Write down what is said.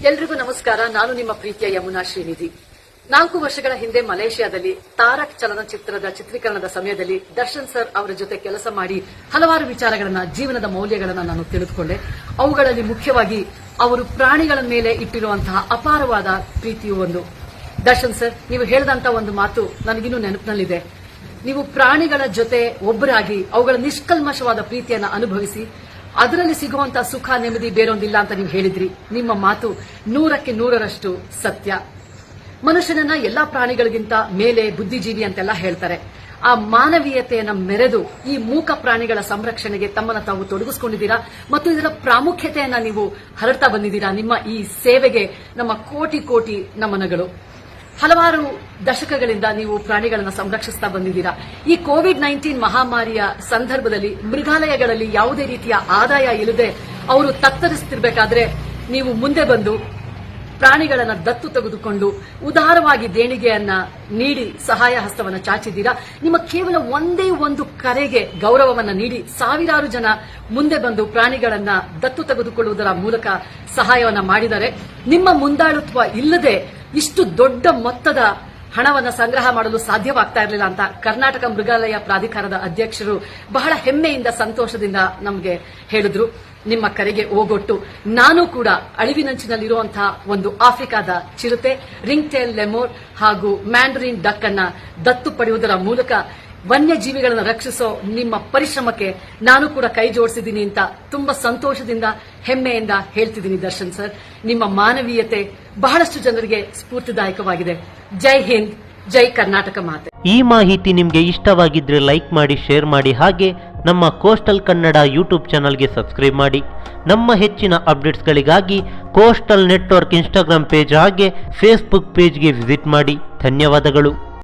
ಎಲ್ರಿಗೂ ನಮಸ್ಕಾರ. ನಾನು ನಿಮ್ಮ ಪ್ರೀತಿಯ ಯಮುನಾ ಶ್ರೀನಿಧಿ. 4 ವರ್ಷಗಳ ಹಿಂದೆ ಮಲೇಷಿಯಾದಲ್ಲಿ ತಾರಕ್ ಚಲನಚಿತ್ರದ ಚಿತ್ರೀಕರಣದ ಸಮಯದಲ್ಲಿ ದರ್ಶನ್ ಸರ್ ಅವರ ಜೊತೆ ಕೆಲಸ ಮಾಡಿ ಹಲವಾರು ವಿಚಾರಗಳನ್ನ, ಜೀವನದ ಮೌಲ್ಯಗಳನ್ನ ನಾನು ತಿಳಿದುಕೊಂಡೆ. ಅವುಗಳಲ್ಲಿ ಮುಖ್ಯವಾಗಿ ಅವರು ಪ್ರಾಣಿಗಳ ಮೇಲೆ ಇಟ್ಟಿರುವಂತಹ ಅಪಾರವಾದ ಪ್ರೀತಿಯು ಒಂದು. ದರ್ಶನ್ ಸರ್, ನೀವು ಹೇಳಿದಂತ ಒಂದು ಮಾತು ನನಗಿನ್ನೂ ನೆನಪಿನಲ್ಲಿದೆ. ನೀವು ಪ್ರಾಣಿಗಳ ಜೊತೆ ಒಬ್ಬರಾಗಿ ಅವುಗಳ ನಿಷ್ಕಲ್ಮಶವಾದ ಪ್ರೀತಿಯನ್ನ ಅನುಭವಿಸಿ ಅದರಲ್ಲಿ ಸಿಗುವಂತಹ ಸುಖ ನೆಮ್ಮದಿ ಬೇರೊಂದಿಲ್ಲ ಅಂತ ನೀವು ಹೇಳಿದ್ರಿ. ನಿಮ್ಮ ಮಾತು 100ಕ್ಕೆ 100ರಷ್ಟು ಸತ್ಯ. ಮನುಷ್ಯನನ್ನ ಎಲ್ಲಾ ಪ್ರಾಣಿಗಳಿಗಿಂತ ಮೇಲೆ ಬುದ್ಧಿಜೀವಿ ಅಂತೆಲ್ಲ ಹೇಳ್ತಾರೆ. ಆ ಮಾನವೀಯತೆಯನ್ನ ಮೆರೆದು ಈ ಮೂಕ ಪ್ರಾಣಿಗಳ ಸಂರಕ್ಷಣೆಗೆ ತಮ್ಮನ್ನ ತಾವು ತೊಡಗಿಸಿಕೊಂಡಿದ್ದೀರಾ ಮತ್ತು ಇದರ ಪ್ರಾಮುಖ್ಯತೆಯನ್ನ ನೀವು ಹರಡ್ತಾ ಬಂದಿದ್ದೀರಾ. ನಿಮ್ಮ ಈ ಸೇವೆಗೆ ನಮ್ಮ ಕೋಟಿ ಕೋಟಿ ನಮನಗಳು. ಹಲವಾರು ದಶಕಗಳಿಂದ ನೀವು ಪ್ರಾಣಿಗಳನ್ನು ಸಂರಕ್ಷಿಸ್ತಾ ಬಂದಿದ್ದೀರಾ. ಈ ಕೋವಿಡ್-19 ಮಹಾಮಾರಿಯ ಸಂದರ್ಭದಲ್ಲಿ ಮೃಗಾಲಯಗಳಲ್ಲಿ ಯಾವುದೇ ರೀತಿಯ ಆದಾಯ ಇಲ್ಲದೆ ಅವರು ತತ್ತರಿಸುತ್ತಿರಬೇಕಾದ್ರೆ ನೀವು ಮುಂದೆ ಬಂದು ಪ್ರಾಣಿಗಳನ್ನ ದತ್ತು ತೆಗೆದುಕೊಂಡು ಉದಾರವಾಗಿ ದೇಣಿಗೆಯನ್ನ ನೀಡಿ ಸಹಾಯ ಹಸ್ತವನ್ನ ಚಾಚಿದ್ದೀರಾ. ನಿಮ್ಮ ಕೇವಲ ಒಂದೇ ಒಂದು ಕರೆಗೆ ಗೌರವವನ್ನ ನೀಡಿ ಸಾವಿರಾರು ಜನ ಮುಂದೆ ಬಂದು ಪ್ರಾಣಿಗಳನ್ನ ದತ್ತು ತೆಗೆದುಕೊಳ್ಳುವುದರ ಮೂಲಕ ಸಹಾಯವನ್ನ ಮಾಡಿದ್ದಾರೆ. ನಿಮ್ಮ ಮುಂದಾಳುತ್ವ ಇಲ್ಲದೆ ಇಷ್ಟು ದೊಡ್ಡ ಮೊತ್ತದ ಹಣವನ್ನ ಸಂಗ್ರಹ ಮಾಡಲು ಸಾಧ್ಯವಾಗ್ತಾ ಇರಲಿಲ್ಲ ಅಂತ ಕರ್ನಾಟಕ ಮೃಗಾಲಯ ಪ್ರಾಧಿಕಾರದ ಅಧ್ಯಕ್ಷರು ಬಹಳ ಹೆಮ್ಮೆಯಿಂದ, ಸಂತೋಷದಿಂದ ನಮಗೆ ಹೇಳಿದ್ರು. ನಿಮ್ಮ ಕರೆಗೆ ಓಗೊಟ್ಟು ನಾನು ಕೂಡ ಅಳಿವಿನಂಚಿನಲ್ಲಿರುವಂತಹ ಒಂದು ಆಫ್ರಿಕಾದ ಚಿರತೆ, ರಿಂಗ್ ಟೇಲ್ ಲೆಮೋರ್ ಹಾಗೂ ಮ್ಯಾಂಡರಿನ್ ಡಕ್ ಅನ್ನ ದತ್ತು ಪಡೆಯುವುದರ ಮೂಲಕ ವನ್ಯಜೀವಿಗಳನ್ನು ರಕ್ಷಿಸೋ ನಿಮ್ಮ ಪರಿಶ್ರಮಕ್ಕೆ ನಾನು ಕೂಡ ಕೈ ಜೋಡಿಸಿದ್ದೀನಿ ಅಂತ ತುಂಬಾ ಸಂತೋಷದಿಂದ, ಹೆಮ್ಮೆಯಿಂದ ಹೇಳ್ತಿದ್ದೀನಿ. ದರ್ಶನ್ ಸರ್, ನಿಮ್ಮ ಮಾನವೀಯತೆ ಬಹಳಷ್ಟು ಜನರಿಗೆ ಸ್ಫೂರ್ತಿದಾಯಕವಾಗಿದೆ. ಜೈ ಹಿಂದ್, ಜೈ ಕರ್ನಾಟಕ ಮಾತೆ. ಈ ಮಾಹಿತಿ ನಿಮಗೆ ಇಷ್ಟವಾಗಿದ್ರೆ ಲೈಕ್ ಮಾಡಿ, ಶೇರ್ ಮಾಡಿ, ಹಾಗೆ ನಮ್ಮ ಕೋಸ್ಟಲ್ ಕನ್ನಡ ಯೂಟ್ಯೂಬ್ ಚಾನಲ್ಗೆ ಸಬ್ಸ್ಕ್ರೈಬ್ ಮಾಡಿ. ನಮ್ಮ ಹೆಚ್ಚಿನ ಅಪ್ಡೇಟ್ಸ್ಗಳಿಗಾಗಿ ಕೋಸ್ಟಲ್ ನೆಟ್ವರ್ಕ್ ಇನ್ಸ್ಟಾಗ್ರಾಮ್ ಪೇಜ್ ಹಾಗೆ ಫೇಸ್ಬುಕ್ ಪೇಜ್ಗೆ ವಿಸಿಟ್ ಮಾಡಿ. ಧನ್ಯವಾದಗಳು.